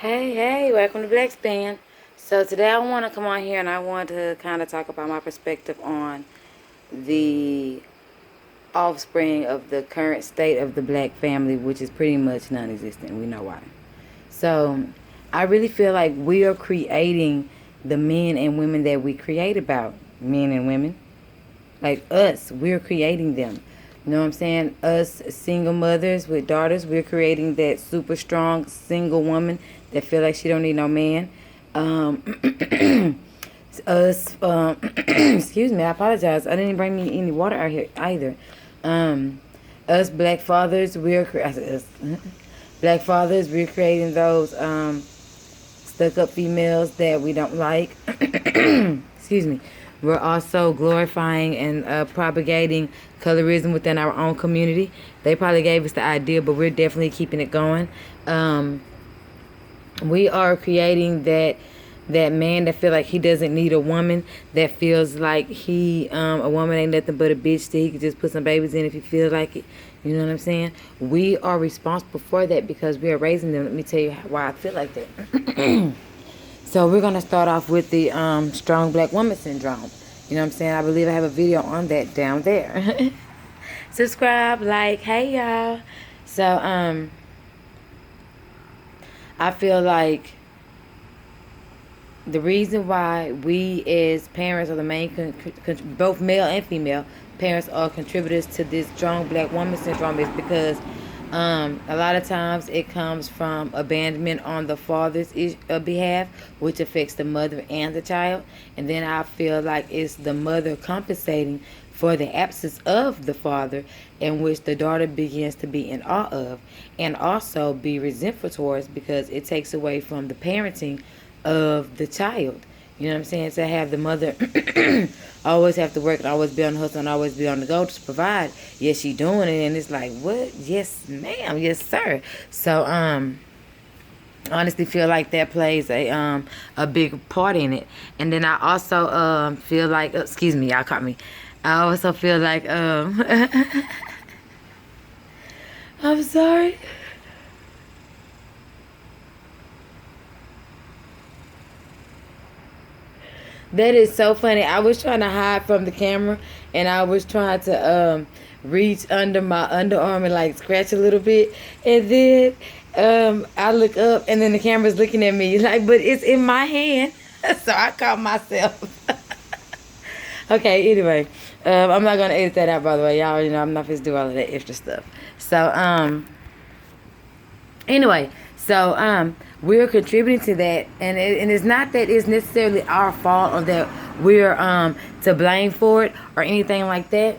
Hey, welcome to Black Span. So today I want to come on here and I want to kind of talk about my perspective on the offspring of the current state of the black family, which is pretty much non-existent. We know why. So I really feel like we are creating the men and women that we create about. Men and women. Like us, we're creating them. You know what I'm saying? Us single mothers with daughters, we're creating that super strong single woman that feel like she don't need no man. Us, excuse me, I apologize. I didn't bring me any water out here either. Us black fathers, us, black fathers, we're creating those stuck up females that we don't like. Excuse me. We're also glorifying and propagating colorism within our own community. They probably gave us the idea, but we're definitely keeping it going. We are creating that man that feel like he doesn't need a woman, that feels like a woman ain't nothing but a bitch that he could just put some babies in if he feels like it. You know what I'm saying? We are responsible for that because we are raising them. Let me tell you why I feel like that. So we're going to start off with the strong black woman syndrome. You know what I'm saying? I believe I have a video on that down there. Subscribe, like, hey y'all. So I feel like the reason why we as parents are the main, both male and female parents are contributors to this strong black woman syndrome is because a lot of times it comes from abandonment on the father's behalf, which affects the mother and the child. And then I feel like it's the mother compensating for the absence of the father, in which the daughter begins to be in awe of and also be resentful towards because it takes away from the parenting of the child. You know what I'm saying? To have the mother always have to work and always be on the hustle and always be on the go to provide. Yes, she doing it, and it's like, what? Yes, ma'am. Yes, sir. So, honestly feel like that plays a big part in it. And then I also feel like, excuse me, y'all caught me. I also feel like I'm sorry. That is so funny. I was trying to hide from the camera, and I was trying to reach under my underarm and like scratch a little bit, and then I look up, and then the camera's looking at me like, but it's in my hand, so I caught myself. Okay, anyway, I'm not gonna edit that out, by the way, y'all. You know, I'm not supposed to do all of that extra stuff. So anyway, so we're contributing to that, and it's not that it's necessarily our fault or that we're to blame for it or anything like that.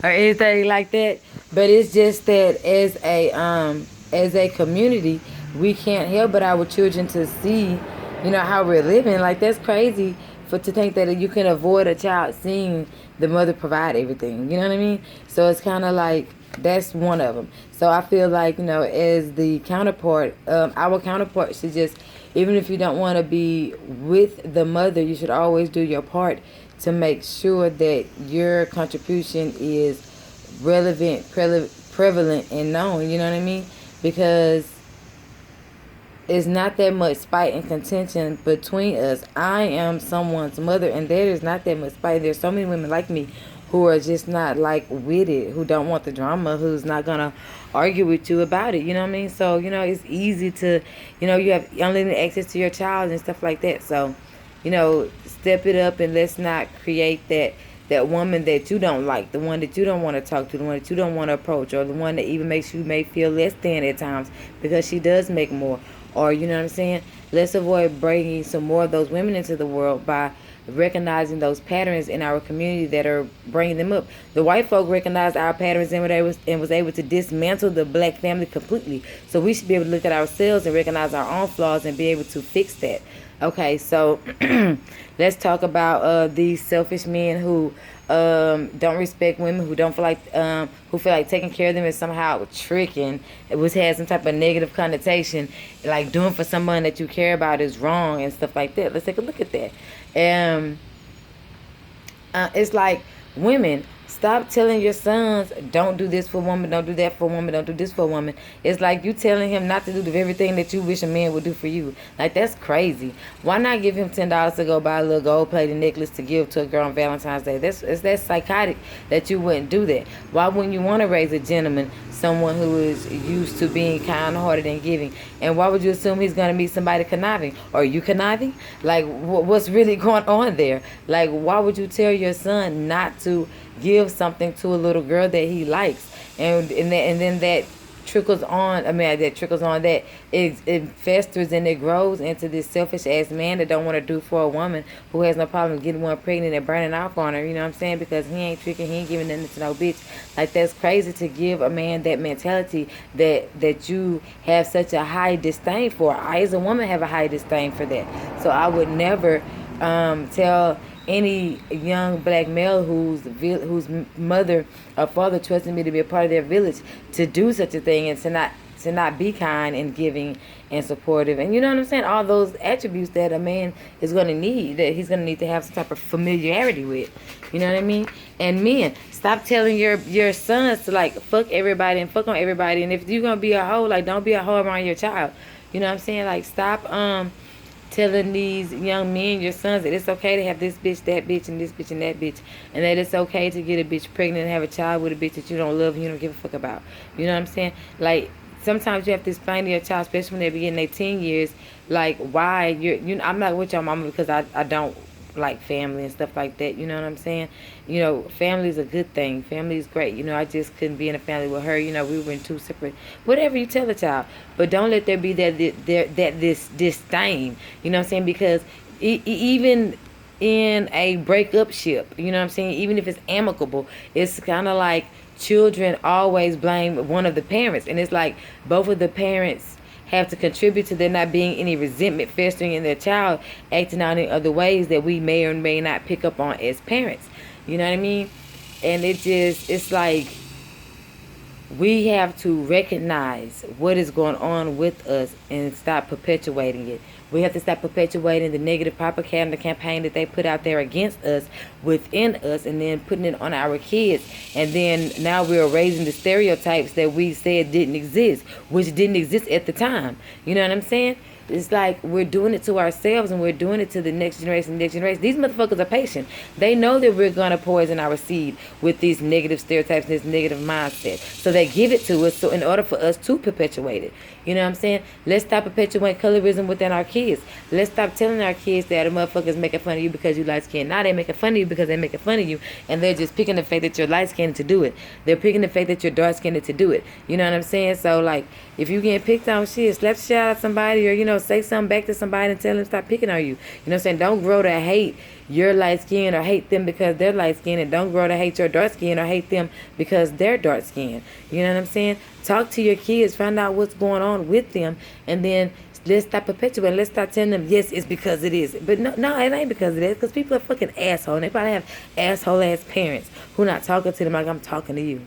Or anything like that. But it's just that as a community, we can't help but our children to see, you know, how we're living. Like that's crazy for to think that you can avoid a child seeing the mother provide everything. You know what I mean? So it's kind of like that's one of them. So I feel like, you know, as the counterpart, our counterpart should just, even if you don't want to be with the mother, you should always do your part to make sure that your contribution is relevant, prevalent, and known. You know what I mean? Because it's not that much spite and contention between us. I am someone's mother, and there is not that much spite. There's so many women like me who are just not like with it, who don't want the drama, who's not gonna argue with you about it. You know what I mean? So you know it's easy to, you know, you have unlimited access to your child and stuff like that. So, you know, step it up and let's not create that woman that you don't like, the one that you don't want to talk to, the one that you don't want to approach, or the one that even makes you may feel less than at times because she does make more. Or, you know what I'm saying? Let's avoid bringing some more of those women into the world by recognizing those patterns in our community that are bringing them up. The white folk recognized our patterns and was able to dismantle the black family completely. So we should be able to look at ourselves and recognize our own flaws and be able to fix that. Okay, so let's talk about these selfish men who don't respect women, who don't feel like who feel like taking care of them is somehow tricking, which has some type of negative connotation, like doing for someone that you care about is wrong and stuff like that. Let's take a look at that. It's like women. Stop telling your sons, don't do this for a woman, don't do that for a woman, don't do this for a woman. It's like you telling him not to do the very thing that you wish a man would do for you. Like, that's crazy. Why not give him $10 to go buy a little gold-plated necklace to give to a girl on Valentine's Day? That's psychotic that you wouldn't do that. Why wouldn't you want to raise a gentleman, someone who is used to being kind-hearted and giving? And why would you assume he's going to meet somebody conniving? Are you conniving? Like, what's really going on there? Like, why would you tell your son not to give something to a little girl that he likes, and then that trickles on. I mean, that trickles on, that it festers and it grows into this selfish ass man that don't want to do for a woman who has no problem getting one pregnant and burning off on her. You know what I'm saying? Because he ain't tricking, he ain't giving nothing to no bitch. Like, that's crazy to give a man that mentality that you have such a high disdain for. I, as a woman, have a high disdain for that. So I would never tell any young black male whose mother or father trusted me to be a part of their village to do such a thing, and to not be kind and giving and supportive, and you know what I'm saying, all those attributes that a man is going to need, that he's going to need to have some type of familiarity with. You know what I mean? And men, stop telling your sons to, like, fuck everybody and fuck on everybody, and if you're going to be a hoe, like, don't be a hoe around your child. You know what I'm saying? Like, stop telling these young men, your sons, that it's okay to have this bitch, that bitch, and this bitch and that bitch, and that it's okay to get a bitch pregnant and have a child with a bitch that you don't love and you don't give a fuck about. You know what I'm saying? Like, sometimes you have to explain to your child, especially when they begin their teen years, like, why I'm not with your mama because I don't like family and stuff like that. You know what I'm saying? You know, family is a good thing. Family is great. You know, I just couldn't be in a family with her. You know, we were in two separate. Whatever you tell a child, but don't let there be this disdain. You know what I'm saying? Because even in a breakup ship, you know what I'm saying, even if it's amicable, it's kind of like children always blame one of the parents, and it's like both of the parents have to contribute to there not being any resentment festering in their child acting out in other ways that we may or may not pick up on as parents. You know what I mean? And it's like we have to recognize what is going on with us and stop perpetuating it. We have to stop perpetuating the negative propaganda campaign that they put out there against us, within us, and then putting it on our kids. And then now we're raising the stereotypes that we said didn't exist, which didn't exist at the time. You know what I'm saying? It's like we're doing it to ourselves and we're doing it to the next generation, These motherfuckers are patient. They know that we're going to poison our seed with these negative stereotypes, this negative mindset. So they give it to us so in order for us to perpetuate it. You know what I'm saying? Let's stop perpetuating colorism within our kids. Let's stop telling our kids that a motherfucker's making fun of you because you light skinned. Now they're making fun of you because they're making fun of you, and they're just picking the fact that you're light skinned to do it. They're picking the fact that you're dark skinned to do it. You know what I'm saying? So, like, if you get picked on, shit, slap the shit out of somebody, or, you know, say something back to somebody and tell them stop picking on you. You know what I'm saying? Don't grow to hate your light skin or hate them because they're light skinned, and don't grow to hate your dark skin or hate them because they're dark skinned. You know what I'm saying? Talk to your kids, find out what's going on with them, and then let's stop perpetuating. Let's stop telling them, yes, it's because it is. But no, it ain't because it is, because people are fucking assholes. And they probably have asshole ass parents who not talking to them like I'm talking to you.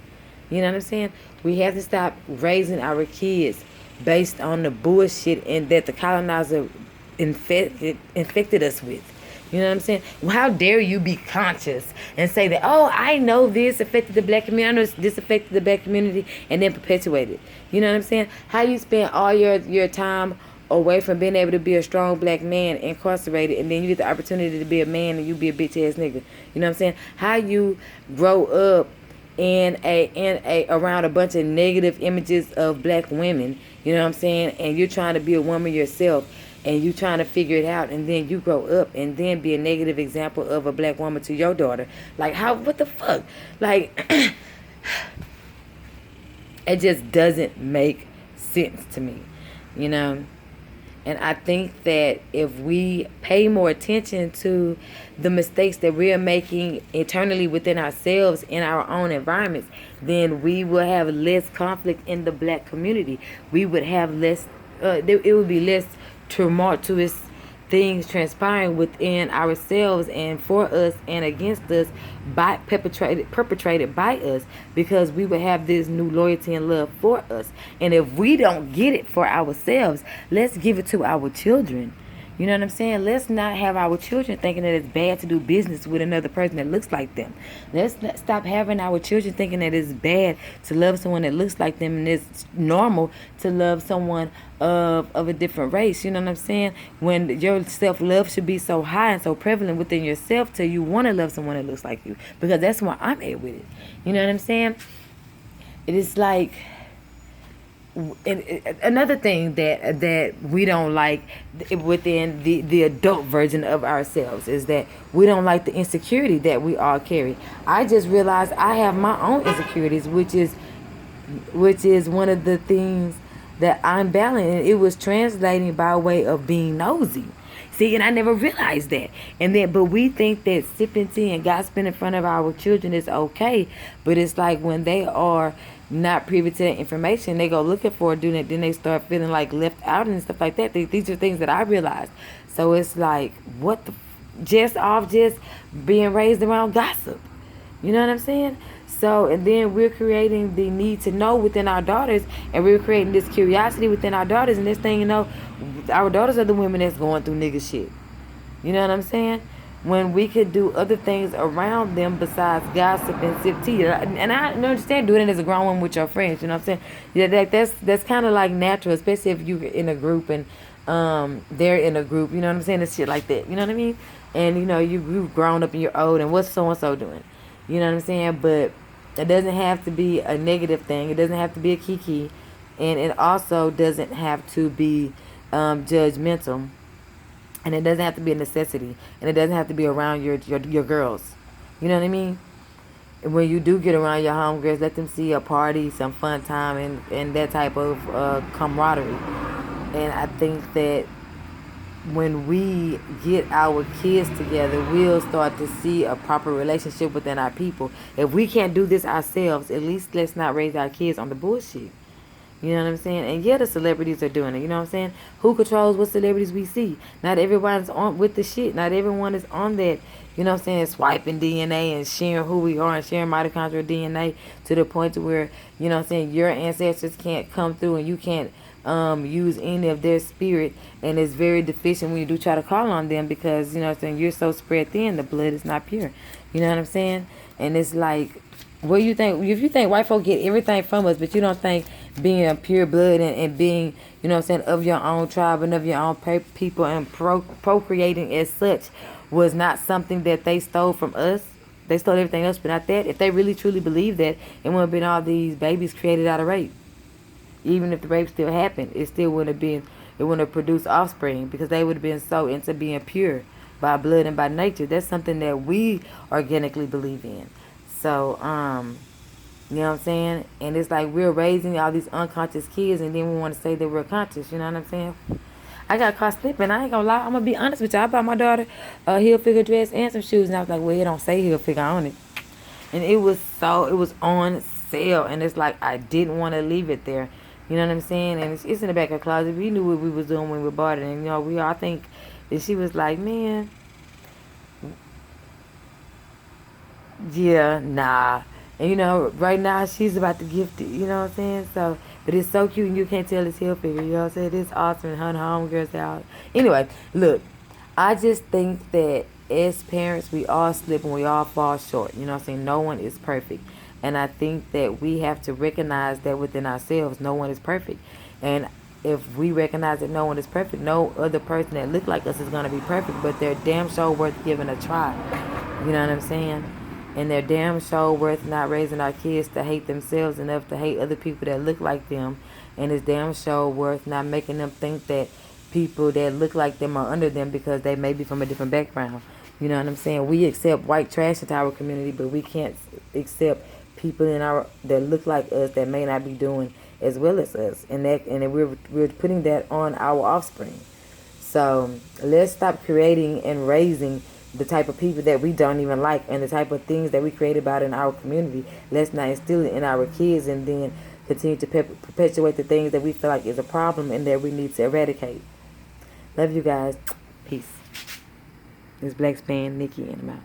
You know what I'm saying? We have to stop raising our kids based on the bullshit and that the colonizer infected us with. You know what I'm saying? Well, how dare you be conscious and say that, oh, I know this affected the black community, I know this affected the black community, and then perpetuate it. You know what I'm saying? How you spend all your time away from being able to be a strong black man incarcerated, and then you get the opportunity to be a man and you be a bitch ass nigga. You know what I'm saying? How you grow up in a around a bunch of negative images of black women, you know what I'm saying, and you're trying to be a woman yourself, and you trying to figure it out, and then you grow up and then be a negative example of a black woman to your daughter. Like, how, what the fuck? Like, it just doesn't make sense to me, you know? And I think that if we pay more attention to the mistakes that we are making internally within ourselves in our own environments, then we will have less conflict in the black community. We would have less, it would be less tumultuous things transpiring within ourselves and for us and against us, by perpetrated by us, because we would have this new loyalty and love for us. And if we don't get it for ourselves, let's give it to our children. You know what I'm saying? Let's not have our children thinking that it's bad to do business with another person that looks like them. Let's stop having our children thinking that it's bad to love someone that looks like them, and it's normal to love someone of a different race. You know what I'm saying? When your self love should be so high and so prevalent within yourself till you want to love someone that looks like you, because that's where I'm at with it. You know what I'm saying? It is like, and another thing that we don't like within the adult version of ourselves is that we don't like the insecurity that we all carry. I just realized I have my own insecurities, which is one of the things that I'm battling, and it was translating by way of being nosy. See, and I never realized that. And then, but we think that sipping tea and gossiping in front of our children is okay. But it's like when they are not privy to that information, they go looking for it, doing it, then they start feeling like left out and stuff like that. These are things that I realized. So it's like, what the, just being raised around gossip. You know what I'm saying? So, and then we're creating the need to know within our daughters, and we're creating this curiosity within our daughters, and this thing, our daughters are the women that's going through nigga shit. You know what I'm saying? When we could do other things around them besides gossip and sip tea. And I understand doing it as a grown woman with your friends, you know what I'm saying? Yeah, that's kind of like natural, especially if you're in a group and they're in a group, you know what I'm saying? It's shit like that, you know what I mean? And, you've grown up and you're old, and what's so-and-so doing? You know what I'm saying? But it doesn't have to be a negative thing. It doesn't have to be a kiki. And it also doesn't have to be judgmental. And it doesn't have to be a necessity. And it doesn't have to be around your girls. You know what I mean? And when you do get around your homegirls, let them see a party, some fun time, and that type of camaraderie. And I think that when we get our kids together, we'll start to see a proper relationship within our people. If we can't do this ourselves, at least let's not raise our kids on the bullshit. You know what I'm saying? And yeah, the celebrities are doing it. You know what I'm saying? Who controls what celebrities we see? Not everyone's on with the shit. Not everyone is on that, you know what I'm saying, swiping DNA and sharing who we are and sharing mitochondrial DNA to the point to where, you know what I'm saying, your ancestors can't come through and you can't use any of their spirit, and it's very deficient when you do try to call on them, because, you know what I'm saying, you're so spread thin, the blood is not pure. You know what I'm saying? And it's like, what do you think? If you think white folk get everything from us, but you don't think being a pure blood and being, you know what I'm saying, of your own tribe and of your own people and procreating as such was not something that they stole from us. They stole everything else, but not that. If they really truly believed that, it wouldn't have been all these babies created out of rape. Even if the rape still happened, it still wouldn't have been, it wouldn't have produced offspring, because they would have been so into being pure by blood and by nature. That's something that we organically believe in. So, you know what I'm saying? And it's like we're raising all these unconscious kids, and then we want to say that we're conscious. You know what I'm saying? I got caught slipping. I ain't gonna lie. I'm gonna be honest with you. I bought my daughter a heel figure dress and some shoes, and I was like, well, it don't say heel figure on it. And it was on sale, and it's like I didn't want to leave it there. You know what I'm saying? And it's in the back of the closet. We knew what we was doing when we bought it. And, I think that she was like, man, yeah, nah. And, right now she's about to gift it. You know what I'm saying? So, but it's so cute, and you can't tell it's heel figure. You know what I'm saying? It's awesome, and her homegirls out. Anyway, look, I just think that as parents, we all slip and we all fall short. You know what I'm saying? No one is perfect. And I think that we have to recognize that within ourselves, no one is perfect. And if we recognize that no one is perfect, no other person that look like us is going to be perfect, but they're damn sure worth giving a try. You know what I'm saying? And they're damn sure worth not raising our kids to hate themselves enough to hate other people that look like them. And it's damn sure worth not making them think that people that look like them are under them because they may be from a different background. You know what I'm saying? We accept white trash into our community, but we can't accept people that look like us that may not be doing as well as us, and we're putting that on our offspring. So let's stop creating and raising the type of people that we don't even like, and the type of things that we create about in our community. Let's not instill it in our kids, and then continue to perpetuate the things that we feel like is a problem and that we need to eradicate. Love you guys. Peace. This Black Span, Nikki, and I'm out.